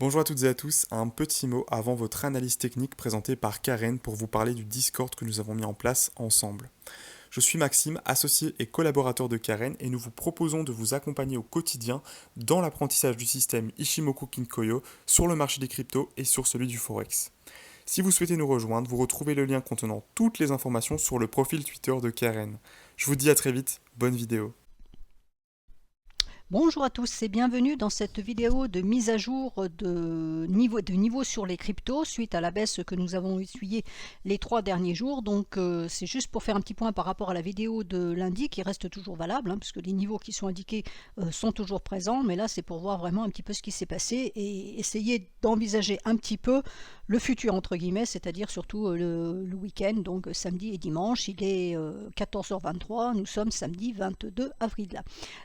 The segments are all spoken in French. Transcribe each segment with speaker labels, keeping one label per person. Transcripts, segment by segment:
Speaker 1: Bonjour à toutes et à tous, un petit mot avant votre analyse technique présentée par Karen pour vous parler du Discord que nous avons mis en place ensemble. Je suis Maxime, associé et collaborateur de Karen et nous vous proposons de vous accompagner au quotidien dans l'apprentissage du système Ishimoku Kinkoyo sur le marché des cryptos et sur celui du Forex. Si vous souhaitez nous rejoindre, vous retrouvez le lien contenant toutes les informations sur le profil Twitter de Karen. Je vous dis à très vite, bonne vidéo.
Speaker 2: Bonjour à tous et bienvenue dans cette vidéo de mise à jour de niveau sur les cryptos suite à la baisse que nous avons essuyée les 3 derniers jours. Donc c'est juste pour faire un petit point par rapport à la vidéo de lundi qui reste toujours valable, puisque les niveaux qui sont indiqués sont toujours présents. Mais là c'est pour voir vraiment un petit peu ce qui s'est passé et essayer d'envisager un petit peu le futur entre guillemets, c'est-à-dire surtout le week-end, donc samedi et dimanche. Il est 14h23, nous sommes samedi 22 avril.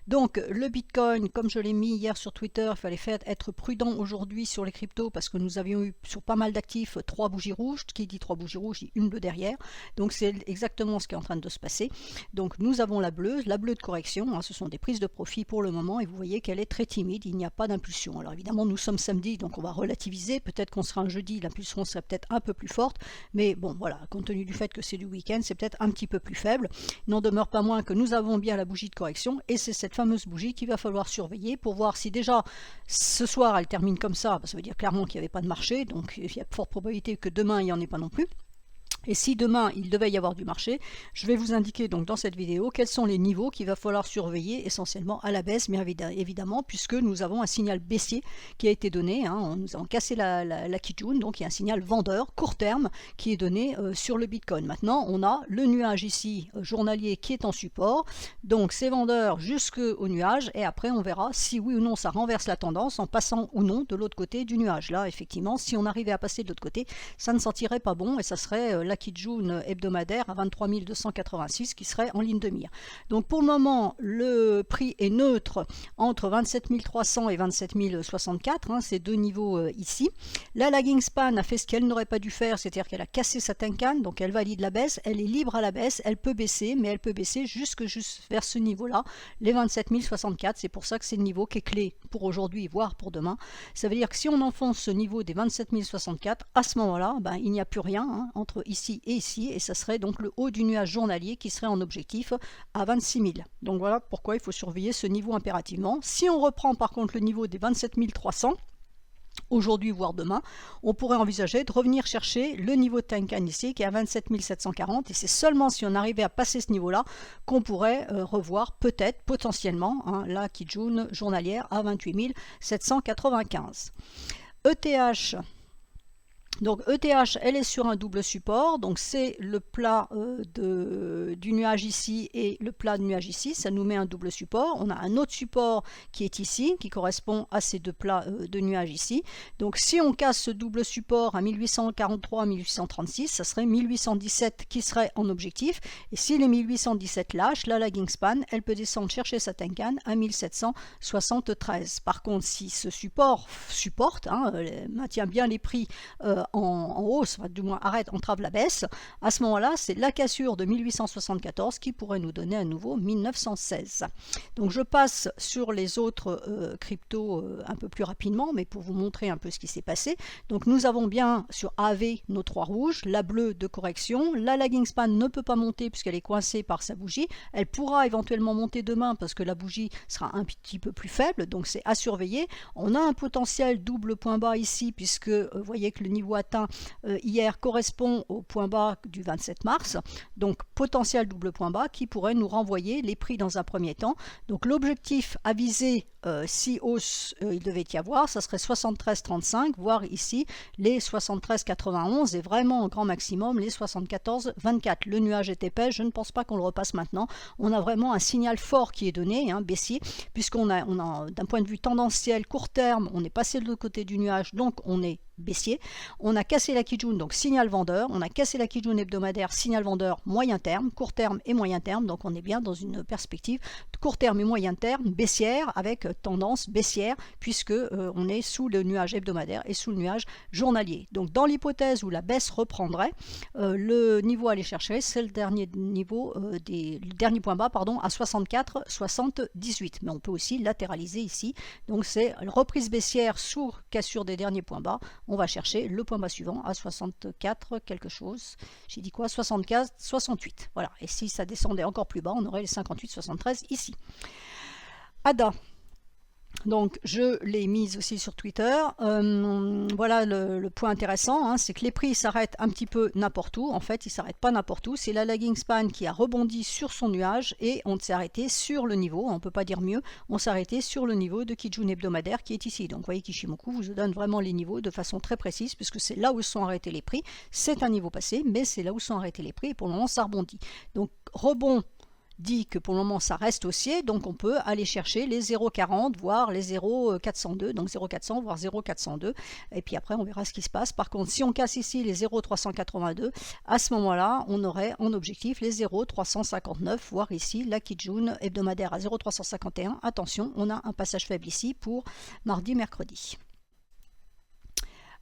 Speaker 2: Donc le Bitcoin, comme je l'ai mis hier sur Twitter, il fallait être prudent aujourd'hui sur les cryptos parce que nous avions eu sur pas mal d'actifs 3 bougies rouges. Qui dit 3 bougies rouges dit une bleue derrière. Donc c'est exactement ce qui est en train de se passer. Donc nous avons la bleue de correction, ce sont des prises de profit pour le moment et vous voyez qu'elle est très timide, il n'y a pas d'impulsion. Alors évidemment nous sommes samedi donc on va relativiser, peut-être qu'on sera un jeudi, l'impulsion serait peut-être un peu plus forte, mais bon voilà, compte tenu du fait que c'est du week-end, c'est peut-être un petit peu plus faible. Il n'en demeure pas moins que nous avons bien la bougie de correction et c'est cette fameuse bougie qu'il va falloir surveiller pour voir si déjà ce soir elle termine comme ça veut dire clairement qu'il n'y avait pas de marché, donc il y a forte probabilité que demain il n'y en ait pas non plus. Et si demain il devait y avoir du marché, je vais vous indiquer donc dans cette vidéo quels sont les niveaux qu'il va falloir surveiller essentiellement à la baisse, bien évidemment, puisque nous avons un signal baissier qui a été donné, nous avons cassé la Kijun, donc il y a un signal vendeur court terme qui est donné sur le Bitcoin. Maintenant on a le nuage ici journalier qui est en support, donc c'est vendeur jusqu'au nuage et après on verra si oui ou non ça renverse la tendance en passant ou non de l'autre côté du nuage. Là effectivement si on arrivait à passer de l'autre côté, ça ne sentirait pas bon et ça serait la Kijun hebdomadaire à 23 286 qui serait en ligne de mire. Donc pour le moment, le prix est neutre entre 27 300 et 27 064, ces deux niveaux ici. La lagging span a fait ce qu'elle n'aurait pas dû faire, c'est-à-dire qu'elle a cassé sa Tenkan, donc elle valide la baisse, elle est libre à la baisse, elle peut baisser, mais elle peut baisser juste vers ce niveau-là, les 27 064. C'est pour ça que c'est le niveau qui est clé pour aujourd'hui, voire pour demain. Ça veut dire que si on enfonce ce niveau des 27 064, à ce moment-là, il n'y a plus rien entre ici et ici, et ça serait donc le haut du nuage journalier qui serait en objectif à 26 000. Donc voilà pourquoi il faut surveiller ce niveau impérativement. Si on reprend par contre le niveau des 27 300, aujourd'hui voire demain, on pourrait envisager de revenir chercher le niveau de Tenkan ici qui est à 27 740 et c'est seulement si on arrivait à passer ce niveau là qu'on pourrait revoir peut-être potentiellement la Kijun journalière à 28 795. ETH, donc ETH, elle est sur un double support, donc c'est le plat du nuage ici et le plat du nuage ici, ça nous met un double support. On a un autre support qui est ici, qui correspond à ces deux plats de nuages ici. Donc si on casse ce double support à 1843, 1836, ça serait 1817 qui serait en objectif. Et si les 1817 lâchent, la lagging span, elle peut descendre chercher sa Tenkan à 1773. Par contre, si ce support supporte, maintient bien les prix en hausse, du moins entrave la baisse, à ce moment-là, c'est la cassure de 1874 qui pourrait nous donner à nouveau 1916. Donc je passe sur les autres cryptos un peu plus rapidement, mais pour vous montrer un peu ce qui s'est passé. Donc nous avons bien sur AV nos 3 rouges, la bleue de correction, la lagging span ne peut pas monter puisqu'elle est coincée par sa bougie, elle pourra éventuellement monter demain parce que la bougie sera un petit peu plus faible, donc c'est à surveiller. On a un potentiel double point bas ici puisque vous voyez que le niveau atteint hier correspond au point bas du 27 mars, donc potentiel double point bas qui pourrait nous renvoyer les prix dans un premier temps. Donc l'objectif à viser si hausse il devait y avoir, ça serait 73,35, voire ici les 73,91 et vraiment au grand maximum les 74,24. Le nuage est épais, je ne pense pas qu'on le repasse maintenant. On a vraiment un signal fort qui est donné, baissier, puisqu'on a d'un point de vue tendanciel court terme, on est passé de l'autre côté du nuage, donc on est baissier. On a cassé la Kijun, donc signal vendeur. On a cassé la Kijun hebdomadaire, signal vendeur moyen terme, court terme et moyen terme. Donc on est bien dans une perspective de court terme et moyen terme baissière avec tendance baissière puisque on est sous le nuage hebdomadaire et sous le nuage journalier. Donc dans l'hypothèse où la baisse reprendrait, le niveau à aller chercher, c'est le dernier niveau le dernier point bas pardon, à 64,78. Mais on peut aussi latéraliser ici. Donc c'est reprise baissière sous cassure des derniers points bas. On va chercher le point bas suivant à 64 quelque chose. J'ai dit quoi? 75, 68. Voilà. Et si ça descendait encore plus bas, on aurait les 58, 73 ici. ADA. Donc je l'ai mise aussi sur Twitter. Voilà le point intéressant, hein, c'est que les prix s'arrêtent un petit peu n'importe où. En fait, ils ne s'arrêtent pas n'importe où. C'est la lagging span qui a rebondi sur son nuage et on s'est arrêté sur le niveau. On ne peut pas dire mieux. On s'est arrêté sur le niveau de Kijun hebdomadaire qui est ici. Donc vous voyez Kishimoku vous donne vraiment les niveaux de façon très précise puisque c'est là où sont arrêtés les prix. C'est un niveau passé, mais c'est là où sont arrêtés les prix et pour le moment ça rebondit. Donc rebond dit que pour le moment ça reste haussier, donc on peut aller chercher les 0,40 voire les 0,402, donc 0,400 voire 0,402 et puis après on verra ce qui se passe. Par contre si on casse ici les 0,382, à ce moment là on aurait en objectif les 0,359 voire ici la Kijun hebdomadaire à 0,351. Attention, on a un passage faible ici pour mardi mercredi.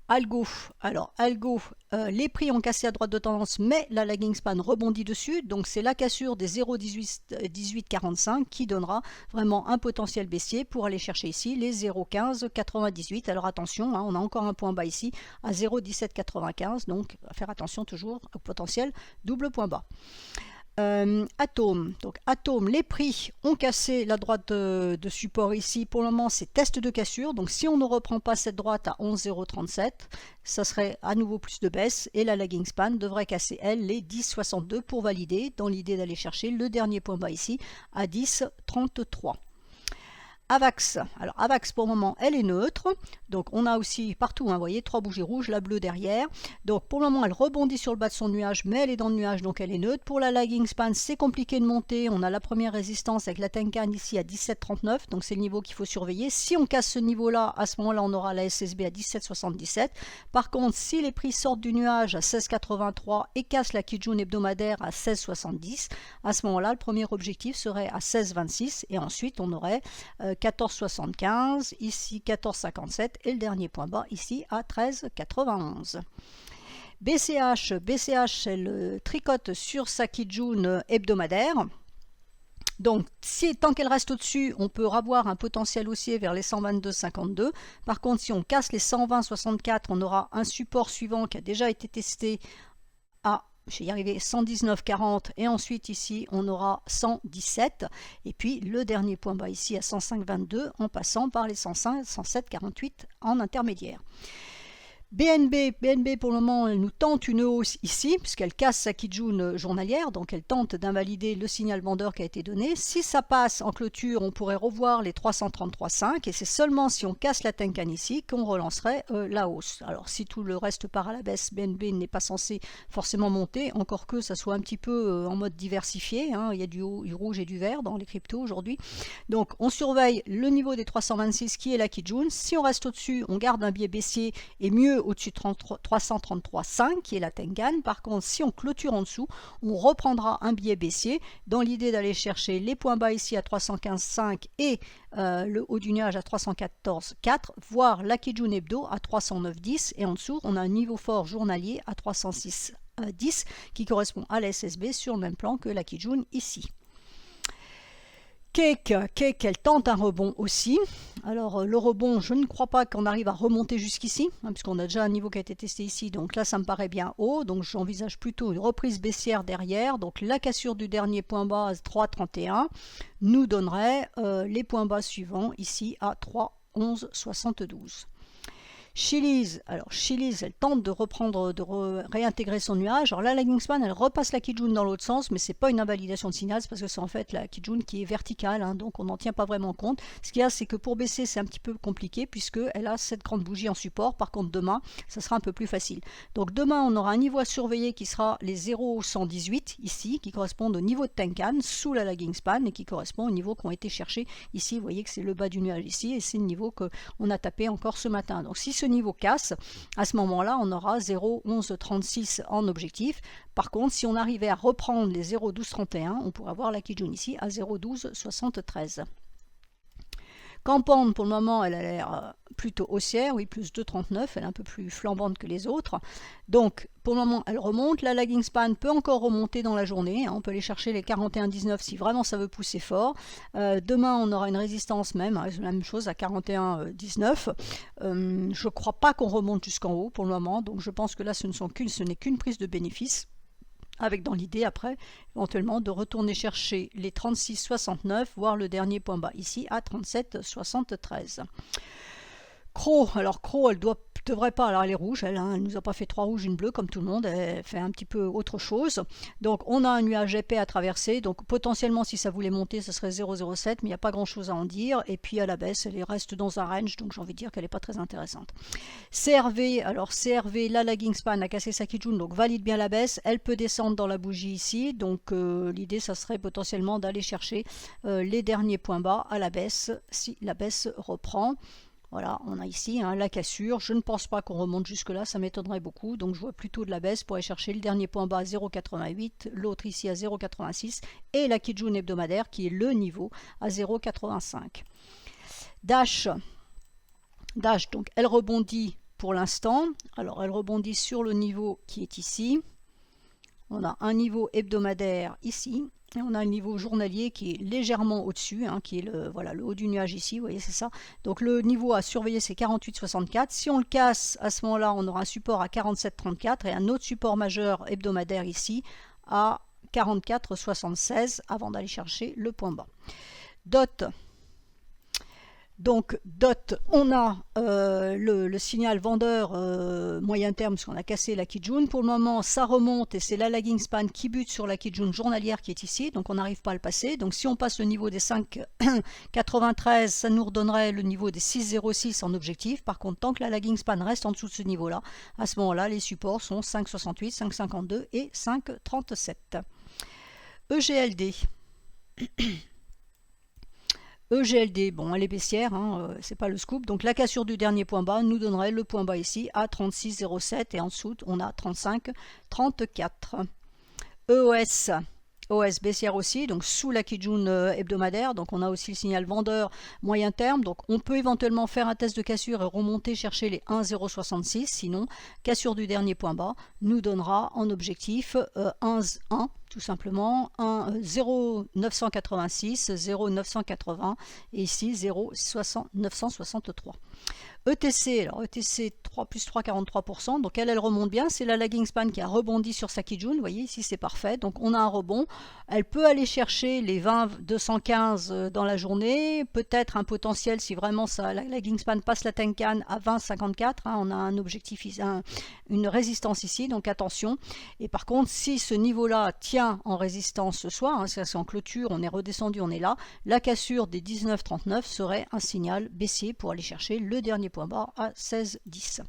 Speaker 2: Algo, alors Algo, les prix ont cassé à droite de tendance, mais la lagging span rebondit dessus, donc c'est la cassure des 0,1845 qui donnera vraiment un potentiel baissier pour aller chercher ici les 0,1598. Alors attention, hein, on a encore un point bas ici à 0,1795, donc à faire attention toujours au potentiel double point bas. Atome, donc Atome, les prix ont cassé la droite de support ici. Pour le moment c'est test de cassure, donc si on ne reprend pas cette droite à 11,037, ça serait à nouveau plus de baisse et la lagging span devrait casser elle les 10,62 pour valider dans l'idée d'aller chercher le dernier point bas ici à 10,33. Avax, alors Avax pour le moment elle est neutre, donc on a aussi partout, hein, vous voyez, 3 bougies rouges, la bleue derrière, donc pour le moment elle rebondit sur le bas de son nuage, mais elle est dans le nuage, donc elle est neutre. Pour la lagging span c'est compliqué de monter, on a la première résistance avec la Tenkan ici à 17,39, donc c'est le niveau qu'il faut surveiller. Si on casse ce niveau là, à ce moment là on aura la SSB à 17,77. Par contre si les prix sortent du nuage à 16,83 et cassent la Kijun hebdomadaire à 16,70, à ce moment là le premier objectif serait à 16,26 et ensuite on aurait 14,75, ici 14,57 et le dernier point bas ici à 13,91. BCH, elle tricote sur sa Kijun hebdomadaire. Donc, tant qu'elle reste au-dessus, on peut avoir un potentiel haussier vers les 122,52. Par contre, si on casse les 120,64, on aura un support suivant qui a déjà été testé à je vais y arriver 119,40 et ensuite ici on aura 117 et puis le dernier point bas ici à 105,22 en passant par les 105, 107,48 en intermédiaire. BNB pour le moment elle nous tente une hausse ici puisqu'elle casse sa Kijun journalière, donc elle tente d'invalider le signal vendeur qui a été donné. Si ça passe en clôture on pourrait revoir les 333,5 et c'est seulement si on casse la Tenkan ici qu'on relancerait la hausse. Alors si tout le reste part à la baisse, BNB n'est pas censé forcément monter, encore que ça soit un petit peu en mode diversifié, hein. Il y a du rouge et du vert dans les cryptos aujourd'hui. Donc on surveille le niveau des 326 qui est la Kijun. Si on reste au-dessus on garde un biais baissier et mieux au-dessus de 333,5 qui est la Tenkan. Par contre, si on clôture en dessous, on reprendra un biais baissier dans l'idée d'aller chercher les points bas ici à 315,5 et le haut du nuage à 314,4, voire la Kijun hebdo à 309,10 et en dessous, on a un niveau fort journalier à 306,10 qui correspond à la SSB sur le même plan que la Kijun ici. Cake, elle tente un rebond aussi. Alors le rebond, je ne crois pas qu'on arrive à remonter jusqu'ici, hein, puisqu'on a déjà un niveau qui a été testé ici, donc là ça me paraît bien haut, donc j'envisage plutôt une reprise baissière derrière. Donc la cassure du dernier point bas à 3,31 nous donnerait les points bas suivants ici à 3,11,72. Chili's, alors Chili's, elle tente de reprendre, réintégrer son nuage. Alors là, la lagging span, elle repasse la Kijun dans l'autre sens, mais c'est pas une invalidation de signal, c'est parce que c'est en fait la Kijun qui est verticale, hein, donc on n'en tient pas vraiment compte. Ce qu'il y a, c'est que pour baisser, c'est un petit peu compliqué, puisqu'elle a cette grande bougie en support. Par contre, demain, ça sera un peu plus facile. Donc demain, on aura un niveau à surveiller qui sera les 0,118 ici, qui correspondent au niveau de Tenkan, sous la lagging span, et qui correspond au niveau qui ont été cherchés ici. Vous voyez que c'est le bas du nuage ici, et c'est le niveau qu'on a tapé encore ce matin. Donc si ce niveau casse, à ce moment-là, on aura 0,1136 en objectif. Par contre, si on arrivait à reprendre les 0,1231, on pourrait avoir la Kijun ici à 0,1273. Campande, pour le moment, elle a l'air plutôt haussière, oui, plus 2,39, elle est un peu plus flambante que les autres. Donc, pour le moment, elle remonte. La lagging span peut encore remonter dans la journée. On peut aller chercher les 41,19 si vraiment ça veut pousser fort. Demain, on aura une résistance même, la même chose à 41,19. Je ne crois pas qu'on remonte jusqu'en haut pour le moment, donc je pense que là, ce n'est qu'une prise de bénéfice, avec dans l'idée après éventuellement de retourner chercher les 36,69, voire le dernier point bas ici à 37,73. Croc, alors Croc, elle devrait pas, alors elle est rouge, elle nous a pas fait 3 rouges, une bleue comme tout le monde, elle fait un petit peu autre chose. Donc on a un nuage épais à traverser, donc potentiellement si ça voulait monter ce serait 0,07, mais il n'y a pas grand chose à en dire. Et puis à la baisse, elle reste dans un range, donc j'ai envie de dire qu'elle n'est pas très intéressante. CRV, alors CRV, la lagging span a cassé sa Kijun, donc valide bien la baisse, elle peut descendre dans la bougie ici, donc l'idée ça serait potentiellement d'aller chercher les derniers points bas à la baisse, si la baisse reprend. Voilà, on a ici la cassure. Je ne pense pas qu'on remonte jusque-là, ça m'étonnerait beaucoup. Donc je vois plutôt de la baisse pour aller chercher le dernier point bas à 0,88, l'autre ici à 0,86 et la Kijun hebdomadaire qui est le niveau à 0,85. Dash, donc elle rebondit pour l'instant. Alors elle rebondit sur le niveau qui est ici. On a un niveau hebdomadaire ici. Et on a un niveau journalier qui est légèrement au-dessus, qui est le haut du nuage ici, vous voyez, c'est ça. Donc le niveau à surveiller, c'est 48,64. Si on le casse, à ce moment-là, on aura un support à 47,34 et un autre support majeur hebdomadaire ici à 44,76 avant d'aller chercher le point bas. DOT. Donc DOT, on a le signal vendeur moyen terme parce qu'on a cassé la Kijun. Pour le moment, ça remonte et c'est la lagging span qui bute sur la Kijun journalière qui est ici. Donc on n'arrive pas à le passer. Donc si on passe le niveau des 5,93, ça nous redonnerait le niveau des 6,06 en objectif. Par contre, tant que la lagging span reste en dessous de ce niveau-là, à ce moment-là, les supports sont 5,68, 5,52 et 5,37. EGLD. EGLD, bon, elle est baissière, c'est pas le scoop. Donc la cassure du dernier point bas nous donnerait le point bas ici à 36,07 et en dessous on a 35,34. EOS. OS baissière aussi, donc sous la Kijun hebdomadaire, donc on a aussi le signal vendeur moyen terme, donc on peut éventuellement faire un test de cassure et remonter chercher les 1,066, sinon cassure du dernier point bas nous donnera en objectif 1 tout simplement 0,986, 0,980 et ici 0,963. ETC, alors ETC 3 plus 3,43%, donc elle remonte bien, c'est la lagging span qui a rebondi sur sa Kijun, vous voyez ici c'est parfait, donc on a un rebond, elle peut aller chercher les 20,215 dans la journée, peut-être un potentiel si vraiment ça, la lagging span passe la Tenkan à 20,54, on a un objectif, une résistance ici, donc attention, et par contre si ce niveau-là tient en résistance ce soir, c'est en clôture, on est redescendu, on est là, la cassure des 19,39 serait un signal baissier pour aller chercher le dernier point bas à 16,10.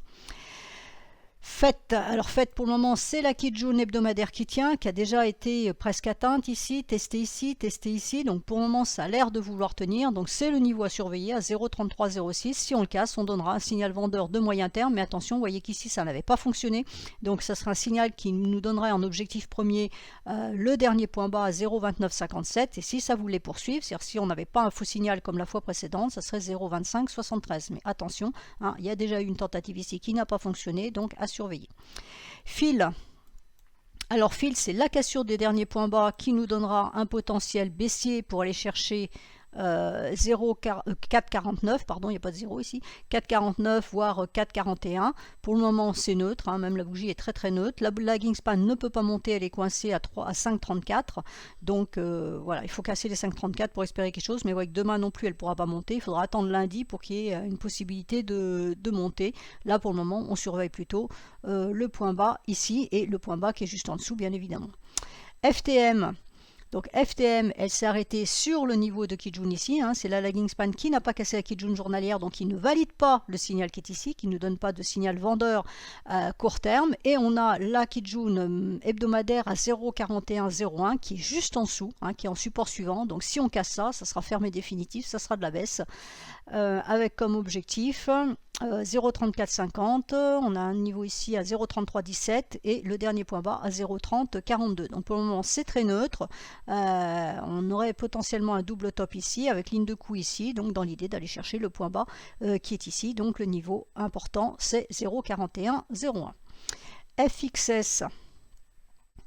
Speaker 2: FET, alors FET pour le moment c'est la Kijun hebdomadaire qui tient, qui a déjà été presque atteinte ici, testée ici, donc pour le moment ça a l'air de vouloir tenir, donc c'est le niveau à surveiller à 0,3306, si on le casse on donnera un signal vendeur de moyen terme, mais attention, vous voyez qu'ici ça n'avait pas fonctionné, donc ça sera un signal qui nous donnerait en objectif premier le dernier point bas à 0,2957, et si ça voulait poursuivre, c'est-à-dire si on n'avait pas un faux signal comme la fois précédente, ça serait 0,2573, mais attention, il y a déjà eu une tentative ici qui n'a pas fonctionné, donc à surveiller. Fil. Alors fil, c'est la cassure des derniers points bas qui nous donnera un potentiel baissier pour aller chercher 4,49, pardon, il n'y a pas de 0 ici, 4,49 voire 4,41. Pour le moment c'est neutre, même la bougie est très très neutre. La lagging span ne peut pas monter, elle est coincée à 5,34, donc voilà, il faut casser les 5,34 pour espérer quelque chose, mais ouais, demain non plus elle ne pourra pas monter, il faudra attendre lundi pour qu'il y ait une possibilité de monter. Là pour le moment on surveille plutôt le point bas ici et le point bas qui est juste en dessous bien évidemment. FTM. Donc FTM, elle s'est arrêtée sur le niveau de Kijun ici, c'est la lagging span qui n'a pas cassé la Kijun journalière, donc qui ne valide pas le signal qui est ici, qui ne nous donne pas de signal vendeur à court terme, et on a la Kijun hebdomadaire à 0,4101 qui est juste en dessous, qui est en support suivant, donc si on casse ça, ça sera fermé définitif, ça sera de la baisse, avec comme objectif 0,3450, on a un niveau ici à 0,3317 et le dernier point bas à 0,3042. Donc pour le moment c'est très neutre. On aurait potentiellement un double top ici avec ligne de coup ici, donc dans l'idée d'aller chercher le point bas qui est ici. Donc le niveau important c'est 0,4101. FXS.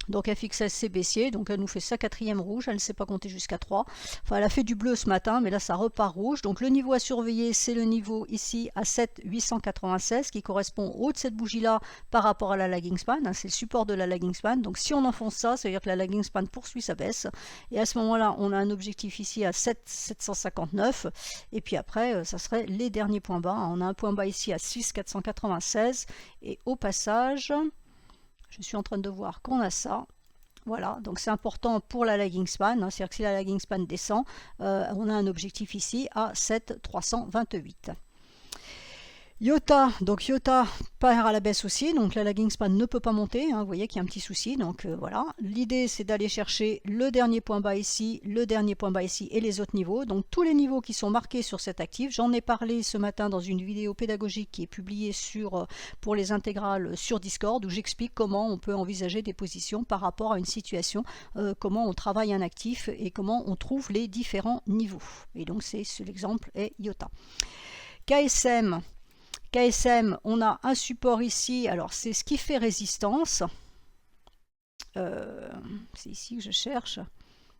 Speaker 2: Donc FXS c'est baissier, donc elle nous fait sa quatrième rouge, elle ne sait pas compter jusqu'à 3. Enfin elle a fait du bleu ce matin, mais là ça repart rouge. Donc le niveau à surveiller, c'est le niveau ici à 7,896 qui correspond au haut de cette bougie là par rapport à la lagging span, hein, c'est le support de la lagging span. Donc si on enfonce ça, ça veut dire que la lagging span poursuit sa baisse. Et à ce moment-là, on a un objectif ici à 7,759. Et puis après, ça serait les derniers points bas. On a un point bas ici à 6,496. Et au passage... je suis en train de voir qu'on a ça. Voilà, donc c'est important pour la lagging span, hein, c'est-à-dire que si la lagging span descend, on a un objectif ici à 7,328. IOTA, donc IOTA part à la baisse aussi, donc la lagging span ne peut pas monter, hein, vous voyez qu'il y a un petit souci, donc voilà. L'idée c'est d'aller chercher le dernier point bas ici, le dernier point bas ici et les autres niveaux, donc tous les niveaux qui sont marqués sur cet actif. J'en ai parlé ce matin dans une vidéo pédagogique qui est publiée pour les intégrales sur Discord, où j'explique comment on peut envisager des positions par rapport à une situation, comment on travaille un actif et comment on trouve les différents niveaux. Et donc c'est l'exemple est IOTA. KSM. KSM, on a un support ici, alors c'est ce qui fait résistance, c'est ici que je cherche,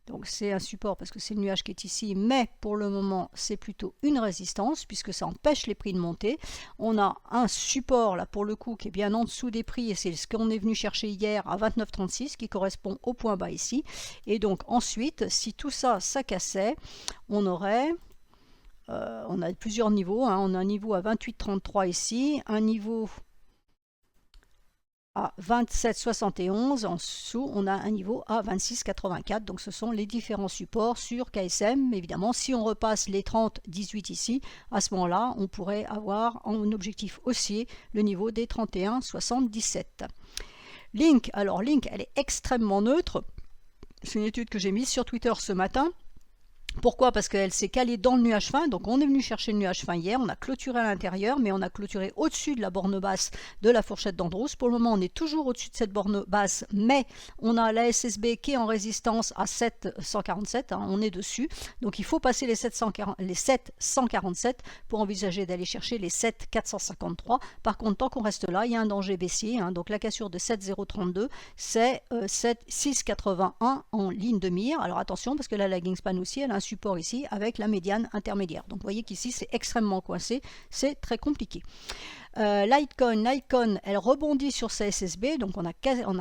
Speaker 2: donc c'est un support parce que c'est le nuage qui est ici, mais pour le moment c'est plutôt une résistance puisque ça empêche les prix de monter. On a un support là pour le coup qui est bien en dessous des prix et c'est ce qu'on est venu chercher hier à 29,36 qui correspond au point bas ici. Et donc ensuite, si tout ça, ça cassait, on aurait... on a plusieurs niveaux, hein. On a un niveau à 28,33 ici, un niveau à 27,71, en dessous on a un niveau à 26,84, donc ce sont les différents supports sur KSM. Évidemment, si on repasse les 30,18 ici, à ce moment-là, on pourrait avoir en objectif haussier le niveau des 31,77. Link, alors Link, elle est extrêmement neutre, c'est une étude que j'ai mise sur Twitter ce matin. Pourquoi? Parce qu'elle s'est calée dans le nuage fin, donc on est venu chercher le nuage fin hier, on a clôturé à l'intérieur, mais on a clôturé au-dessus de la borne basse de la fourchette d'Andros. Pour le moment, on est toujours au-dessus de cette borne basse, mais on a la SSB qui est en résistance à 747, hein, on est dessus, donc il faut passer les 747 pour envisager d'aller chercher les 7,453. Par contre, tant qu'on reste là, il y a un danger baissier, hein, donc la cassure de 7,032, c'est 6,81 en ligne de mire. Alors attention, parce que la lagging span aussi, elle a un support ici avec la médiane intermédiaire. Donc vous voyez qu'ici c'est extrêmement coincé, c'est très compliqué. Litecoin, elle rebondit sur sa SSB, donc on a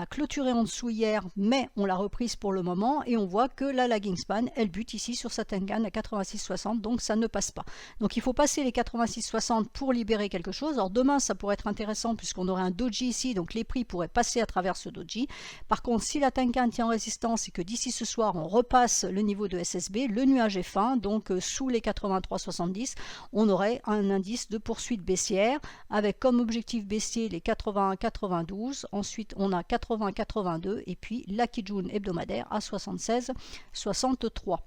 Speaker 2: clôturé en dessous hier, mais on l'a reprise pour le moment et on voit que la lagging span, elle bute ici sur sa Tenkan à 86,60, donc ça ne passe pas. Donc il faut passer les 86,60 pour libérer quelque chose. Alors demain ça pourrait être intéressant puisqu'on aurait un doji ici, donc les prix pourraient passer à travers ce doji. Par contre, si la Tenkan tient en résistance et que d'ici ce soir on repasse le niveau de SSB, le nuage est fin, donc sous les 83,70, on aurait un indice de poursuite baissière avec comme objectif baissier les 81,92, ensuite on a 80,82 et puis la Kijun hebdomadaire à 76,63.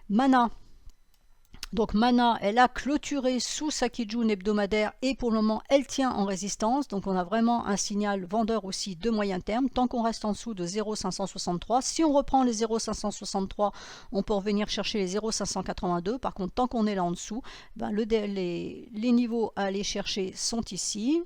Speaker 2: Mana. Donc Mana, elle a clôturé sous sa Kijun hebdomadaire et pour le moment elle tient en résistance. Donc on a vraiment un signal vendeur aussi de moyen terme. Tant qu'on reste en dessous de 0,563, si on reprend les 0,563, on peut revenir chercher les 0,582. Par contre, tant qu'on est là en dessous, ben les niveaux à aller chercher sont ici.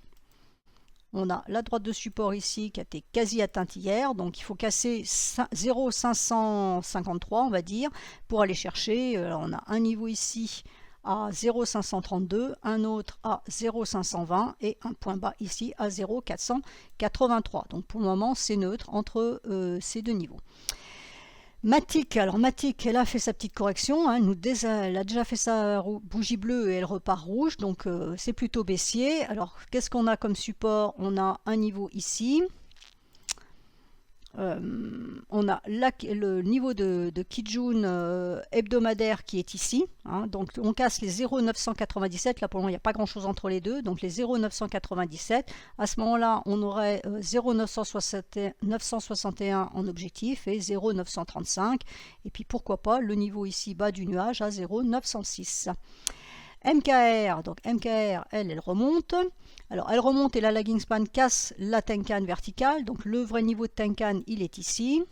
Speaker 2: On a la droite de support ici qui a été quasi atteinte hier, donc il faut casser 0,553 on va dire pour aller chercher. On a un niveau ici à 0,532, un autre à 0,520 et un point bas ici à 0,483. Donc pour le moment c'est neutre entre ces deux niveaux. Matic, alors Matic, elle a fait sa petite correction, hein, elle a déjà fait sa bougie bleue et elle repart rouge, donc c'est plutôt baissier. Alors qu'est-ce qu'on a comme support? On a un niveau ici, on a le niveau de Kijun hebdomadaire qui est ici, hein, donc on casse les 0,997, là pour le moment il n'y a pas grand chose entre les deux, donc les 0,997, à ce moment là on aurait 0,961 en objectif et 0,935, et puis pourquoi pas le niveau ici bas du nuage à 0,906. MKR, donc MKR, elle remonte. Alors elle remonte et la lagging span casse la Tenkan verticale. Donc le vrai niveau de Tenkan, il est ici.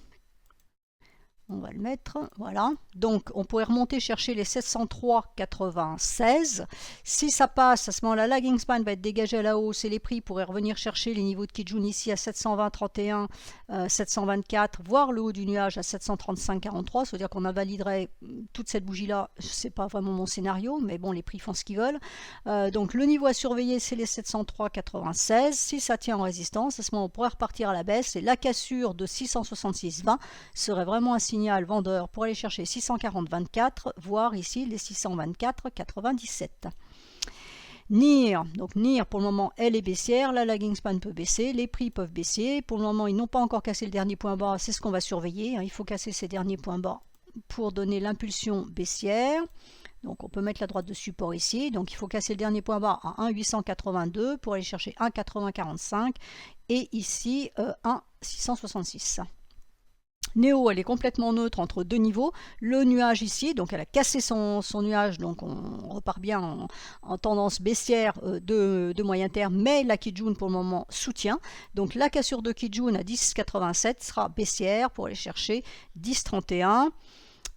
Speaker 2: On va le mettre, voilà. Donc on pourrait remonter chercher les 703,96. Si ça passe, à ce moment-là, la lagging span va être dégagée à la hausse et les prix pourraient revenir chercher les niveaux de Kijun ici à 720,31, 724, voire le haut du nuage à 735,43. C'est-à-dire qu'on invaliderait toute cette bougie-là. C'est pas vraiment mon scénario, mais bon, les prix font ce qu'ils veulent. Donc le niveau à surveiller, c'est les 703,96. Si ça tient en résistance, à ce moment, on pourrait repartir à la baisse et la cassure de 666,20 serait vraiment un signal vendeur pour aller chercher 640,24, voire ici les 624,97. NIR, donc NIR pour le moment elle est baissière, la lagging span peut baisser, les prix peuvent baisser, pour le moment ils n'ont pas encore cassé le dernier point bas, c'est ce qu'on va surveiller, il faut casser ces derniers points bas pour donner l'impulsion baissière. Donc on peut mettre la droite de support ici, donc il faut casser le dernier point bas à 1,882 pour aller chercher 1,8045 et ici 1,666. Néo, elle est complètement neutre entre deux niveaux. Le nuage ici, donc elle a cassé son nuage, donc on repart bien en tendance baissière de moyen terme, mais la Kijun pour le moment soutient. Donc la cassure de Kijun à 10,87 sera baissière pour aller chercher 10,31.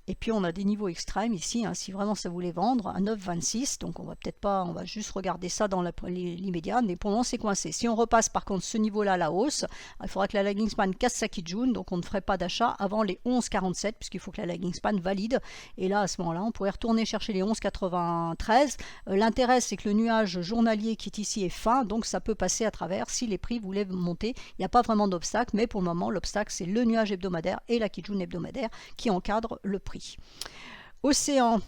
Speaker 2: Et puis on a des niveaux extrêmes ici, si vraiment ça voulait vendre, à 9,26. Donc on va peut-être pas, on va juste regarder ça dans l'immédiat, mais pour le moment c'est coincé. Si on repasse par contre ce niveau-là à la hausse, il faudra que la lagging span casse sa Kijun, donc on ne ferait pas d'achat avant les 11,47, puisqu'il faut que la lagging span valide. Et là, à ce moment-là, on pourrait retourner chercher les 11,93. L'intérêt, c'est que le nuage journalier qui est ici est fin, donc ça peut passer à travers si les prix voulaient monter. Il n'y a pas vraiment d'obstacle, mais pour le moment, l'obstacle, c'est le nuage hebdomadaire et la Kijun hebdomadaire qui encadrent le prix. Océan,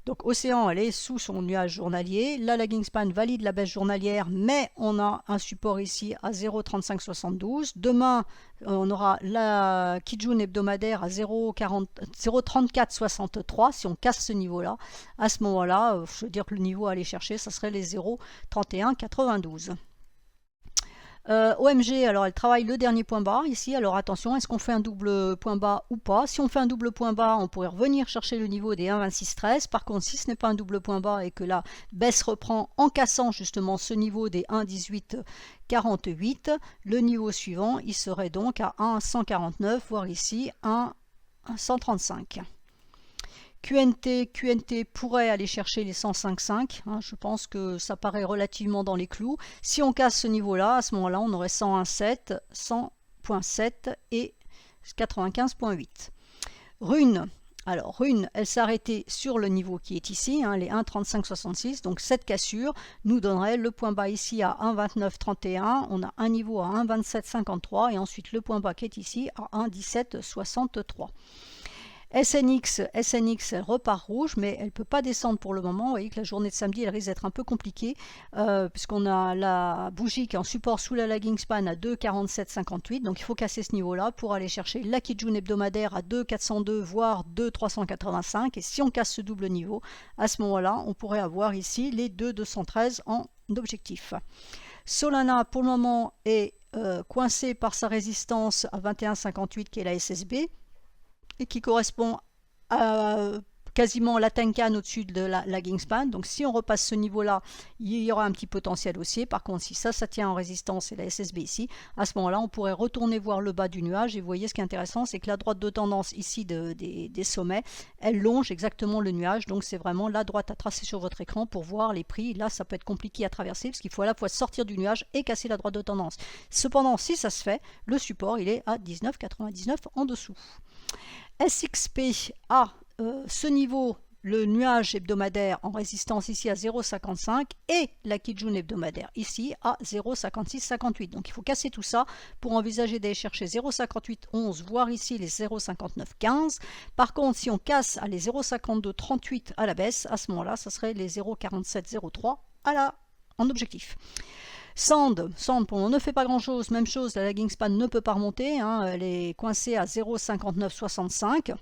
Speaker 2: donc Océan, elle est sous son nuage journalier. La lagging span valide la baisse journalière, mais on a un support ici à 0,3572. Demain, on aura la Kijun hebdomadaire à 0,3463. Si on casse ce niveau-là, à ce moment-là, je veux dire que le niveau à aller chercher, ça serait les 0,3192. OMG, alors elle travaille le dernier point bas ici, alors attention, est-ce qu'on fait un double point bas ou pas? Si on fait un double point bas, on pourrait revenir chercher le niveau des 1,2613. Par contre, si ce n'est pas un double point bas et que la baisse reprend en cassant justement ce niveau des 1,1848, le niveau suivant, il serait donc à 1,149, voire ici 1,135. QNT pourrait aller chercher les 105,5, je pense que ça paraît relativement dans les clous. Si on casse ce niveau-là, à ce moment-là, on aurait 101,7, 100,7 et 95,8. Rune, alors Rune, elle s'est arrêtée sur le niveau qui est ici, les 1,3566, donc cette cassure nous donnerait le point bas ici à 1,2931, on a un niveau à 1,2753 et ensuite le point bas qui est ici à 1,1763. SNX, elle repart rouge, mais elle ne peut pas descendre pour le moment. Vous voyez que la journée de samedi, elle risque d'être un peu compliquée, puisqu'on a la bougie qui est en support sous la lagging span à 2,4758. Donc il faut casser ce niveau-là pour aller chercher la Kijun hebdomadaire à 2,402, voire 2,385. Et si on casse ce double niveau, à ce moment-là, on pourrait avoir ici les 2,213 en objectif. Solana, pour le moment, est coincé par sa résistance à 21,58 qui est la SSB. Et qui correspond à quasiment la Tenkan au-dessus de la lagging span. Donc si on repasse ce niveau-là, il y aura un petit potentiel haussier. Par contre, si ça tient en résistance et la SSB ici, à ce moment-là, on pourrait retourner voir le bas du nuage. Et vous voyez, ce qui est intéressant, c'est que la droite de tendance ici des sommets, elle longe exactement le nuage. Donc c'est vraiment la droite à tracer sur votre écran pour voir les prix. Là, ça peut être compliqué à traverser parce qu'il faut à la fois sortir du nuage et casser la droite de tendance. Cependant, si ça se fait, le support, il est à 19,99 en dessous. SXP a ce niveau, le nuage hebdomadaire en résistance ici à 0,55 et la Kijun hebdomadaire ici à 0,5658. Donc il faut casser tout ça pour envisager d'aller chercher 0,5811, voire ici les 0,5915. Par contre, si on casse à les 0,5238 à la baisse, à ce moment-là, ça serait les 0,4703 en objectif. Sand, pour le moment, ne fait pas grand chose, même chose, la lagging span ne peut pas remonter, elle est coincée à 0,5965.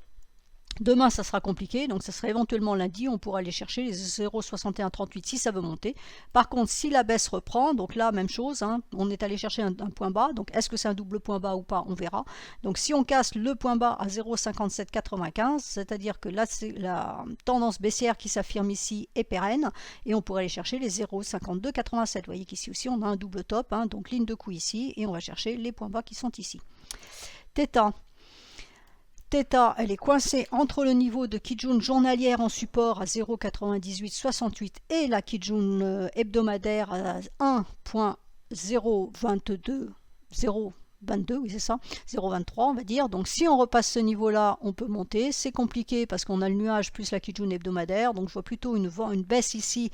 Speaker 2: Demain, ça sera compliqué, donc ça serait éventuellement lundi, on pourra aller chercher les 0,6138 si ça veut monter. Par contre, si la baisse reprend, donc là, même chose, hein, on est allé chercher un point bas, donc est-ce que c'est un double point bas ou pas, on verra. Donc si on casse le point bas à 0,5795, c'est-à-dire que là, c'est la tendance baissière qui s'affirme ici est pérenne, et on pourrait aller chercher les 0,5287. Vous voyez qu'ici aussi, on a un double top, hein, donc ligne de coup ici, et on va chercher les points bas qui sont ici. Theta, elle est coincée entre le niveau de Kijun journalière en support à 0,9868 et la Kijun hebdomadaire à 1,022, 0,22, oui c'est ça, 0,23 on va dire. Donc si on repasse ce niveau-là, on peut monter. C'est compliqué parce qu'on a le nuage plus la Kijun hebdomadaire. Donc je vois plutôt une baisse ici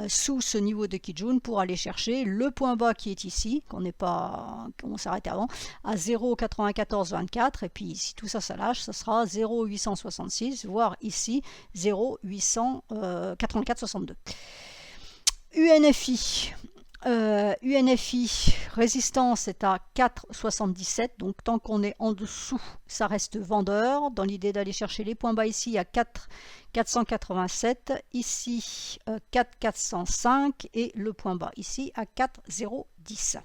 Speaker 2: sous ce niveau de Kijun pour aller chercher le point bas qui est ici, qu'on s'arrêtait avant, à 0,9424. Et puis si tout ça, ça lâche, ça sera 0,866, voire ici 0,884,62. UNFI. UNFI, résistance est à 4,77, donc tant qu'on est en dessous, ça reste vendeur, dans l'idée d'aller chercher les points bas ici à 4,487, ici 4,405 et le point bas ici à 4,010.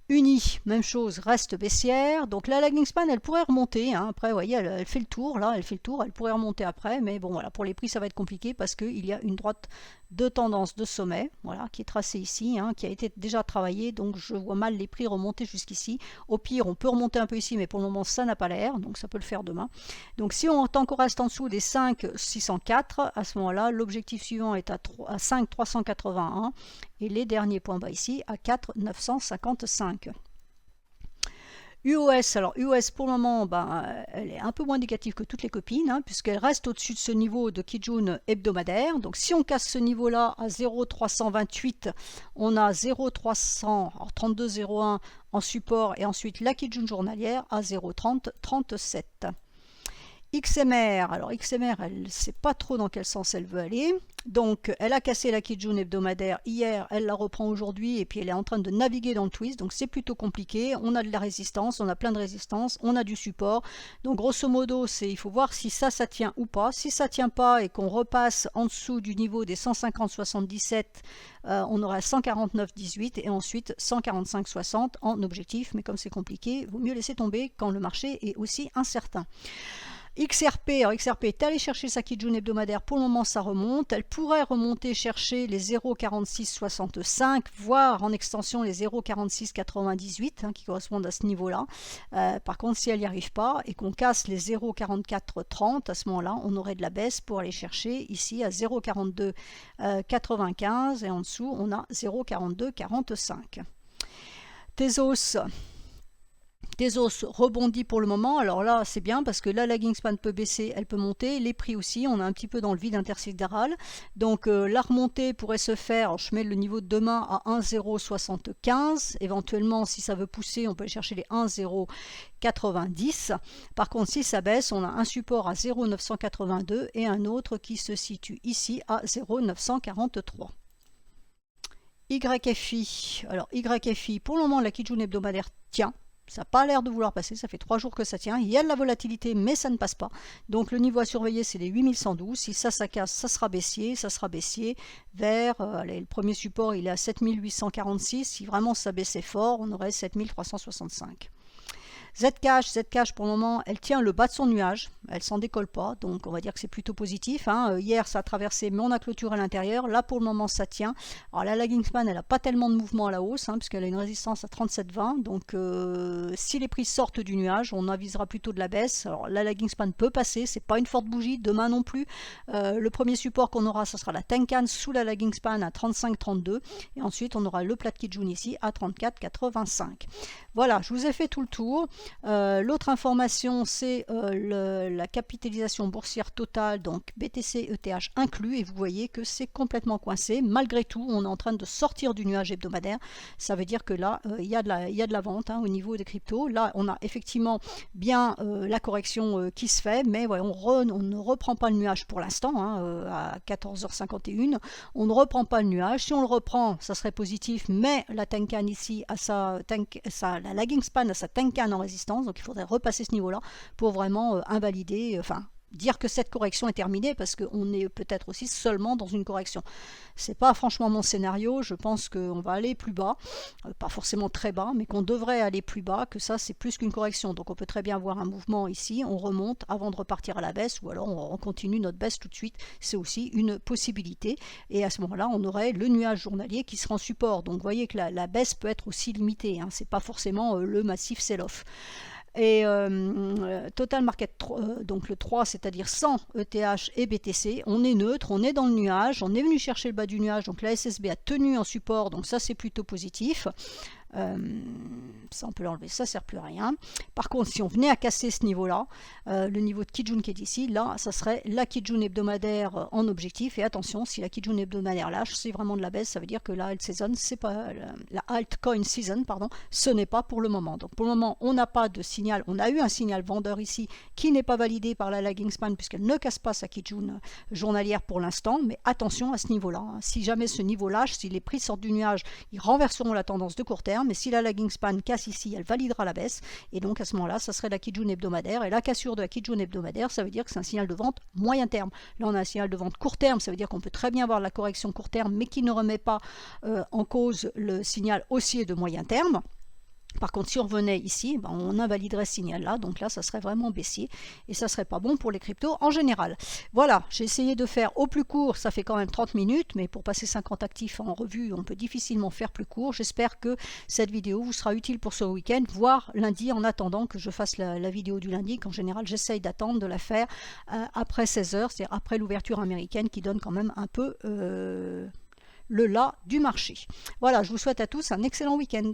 Speaker 2: Uni, même chose, reste baissière. Donc la lagging span, elle pourrait remonter. Hein. Après, vous voyez, elle fait le tour. Là, elle fait le tour. Elle pourrait remonter après. Mais bon, voilà, pour les prix, ça va être compliqué parce qu'il y a une droite de tendance de sommet, voilà, qui est tracée ici, hein, qui a été déjà travaillée. Donc je vois mal les prix remonter jusqu'ici. Au pire, on peut remonter un peu ici, mais pour le moment, ça n'a pas l'air. Donc ça peut le faire demain. Donc si on tant qu'on reste en dessous des 5,604, à ce moment-là, l'objectif suivant est à 5,381. Et les derniers points bas ici à 4,955. UOS, alors UOS pour le moment, elle est un peu moins négative que toutes les copines, hein, puisqu'elle reste au-dessus de ce niveau de Kijun hebdomadaire. Donc si on casse ce niveau-là à 0,328, on a 0,3201 en support et ensuite la Kijun journalière à 0,3037. XMR, alors XMR, elle ne sait pas trop dans quel sens elle veut aller. Donc elle a cassé la Kijun hebdomadaire hier, elle la reprend aujourd'hui et puis elle est en train de naviguer dans le twist, donc c'est plutôt compliqué. On a de la résistance, on a plein de résistance, on a du support. Donc grosso modo, il faut voir si ça tient ou pas. Si ça tient pas et qu'on repasse en dessous du niveau des 150,77, on aura 149,18 et ensuite 145,60 en objectif. Mais comme c'est compliqué, il vaut mieux laisser tomber quand le marché est aussi incertain. XRP, alors XRP est allé chercher sa Kijun hebdomadaire, pour le moment ça remonte, elle pourrait remonter chercher les 0,4665, voire en extension les 0,4698 hein, qui correspondent à ce niveau-là. Par contre, si elle n'y arrive pas et qu'on casse les 0,4430, à ce moment-là, on aurait de la baisse pour aller chercher ici à 0,4295 et en dessous, on a 0,4245. Tezos rebondit pour le moment, alors là c'est bien parce que la lagging span peut baisser, elle peut monter, les prix aussi, on est un petit peu dans le vide intersidéral, donc la remontée pourrait se faire, alors je mets le niveau de demain à 1,075, éventuellement si ça veut pousser on peut aller chercher les 1,090, par contre si ça baisse on a un support à 0,982 et un autre qui se situe ici à 0,943. YFI, alors YFI, pour le moment la Kijun hebdomadaire tient. Ça n'a pas l'air de vouloir passer, ça fait 3 jours que ça tient. Il y a de la volatilité, mais ça ne passe pas. Donc le niveau à surveiller, c'est les 8112. Si ça casse, ça sera baissier vers, le premier support, il est à 7846. Si vraiment ça baissait fort, on aurait 7365. Zcash pour le moment, elle tient le bas de son nuage, elle s'en décolle pas, donc on va dire que c'est plutôt positif. Hein. Hier, ça a traversé, mais on a clôturé à l'intérieur. Là, pour le moment, ça tient. Alors la lagging span, elle n'a pas tellement de mouvement à la hausse, hein, puisqu'elle a une résistance à 37,20. Donc, si les prix sortent du nuage, on avisera plutôt de la baisse. Alors la lagging span peut passer, c'est pas une forte bougie, demain non plus. Le premier support qu'on aura, ça sera la Tenkan sous la lagging span à 35,32. Et ensuite, on aura le plat de Kijun ici à 34,85. Voilà, je vous ai fait tout le tour. L'autre information, c'est la capitalisation boursière totale, donc BTC, ETH inclus, et vous voyez que c'est complètement coincé. Malgré tout, on est en train de sortir du nuage hebdomadaire. Ça veut dire que là, il y a de la vente hein, au niveau des cryptos. Là, on a effectivement bien la correction qui se fait, mais ouais, on ne reprend pas le nuage pour l'instant, hein, à 14h51. On ne reprend pas le nuage. Si on le reprend, ça serait positif, mais la Tenkan ici, la lagging span à sa Tenkan en résistance, donc il faudrait repasser ce niveau-là pour vraiment invalider, dire que cette correction est terminée parce qu'on est peut-être aussi seulement dans une correction. C'est pas franchement mon scénario, je pense qu'on va aller plus bas, pas forcément très bas, mais qu'on devrait aller plus bas, que ça c'est plus qu'une correction. Donc on peut très bien voir un mouvement ici, on remonte avant de repartir à la baisse, ou alors on continue notre baisse tout de suite, c'est aussi une possibilité. Et à ce moment-là, on aurait le nuage journalier qui sera en support. Donc vous voyez que la baisse peut être aussi limitée, hein. C'est pas forcément le massif sell-off. Et Total Market 3, donc le 3, c'est-à-dire sans ETH et BTC, on est neutre, on est dans le nuage, on est venu chercher le bas du nuage, donc la SSB a tenu en support, donc ça c'est plutôt positif. Ça on peut l'enlever, ça sert plus à rien. Par contre, si on venait à casser ce niveau-là, le niveau de Kijun qui est ici, là, ça serait la Kijun hebdomadaire en objectif. Et attention, si la Kijun hebdomadaire lâche, c'est vraiment de la baisse, ça veut dire que la alt season, c'est pas la altcoin season, pardon, ce n'est pas pour le moment. Donc pour le moment, on n'a pas de signal. On a eu un signal vendeur ici qui n'est pas validé par la lagging span puisqu'elle ne casse pas sa Kijun journalière pour l'instant. Mais attention à ce niveau-là, hein. Si jamais ce niveau lâche, si les prix sortent du nuage, ils renverseront la tendance de court terme. Mais si la lagging span casse ici, elle validera la baisse. Et donc à ce moment-là, ça serait la Kijun hebdomadaire. Et la cassure de la Kijun hebdomadaire, ça veut dire que c'est un signal de vente moyen terme. Là, on a un signal de vente court terme. Ça veut dire qu'on peut très bien voir la correction court terme, mais qui ne remet pas en cause le signal haussier de moyen terme. Par contre, si on revenait ici, ben, on invaliderait ce signal-là. Donc là, ça serait vraiment baissier. Et ça serait pas bon pour les cryptos en général. Voilà, j'ai essayé de faire au plus court. Ça fait quand même 30 minutes. Mais pour passer 50 actifs en revue, on peut difficilement faire plus court. J'espère que cette vidéo vous sera utile pour ce week-end, voire lundi, en attendant que je fasse la vidéo du lundi. Qu'en général, j'essaye d'attendre de la faire après 16 heures, c'est-à-dire après l'ouverture américaine qui donne quand même un peu le là du marché. Voilà, je vous souhaite à tous un excellent week-end.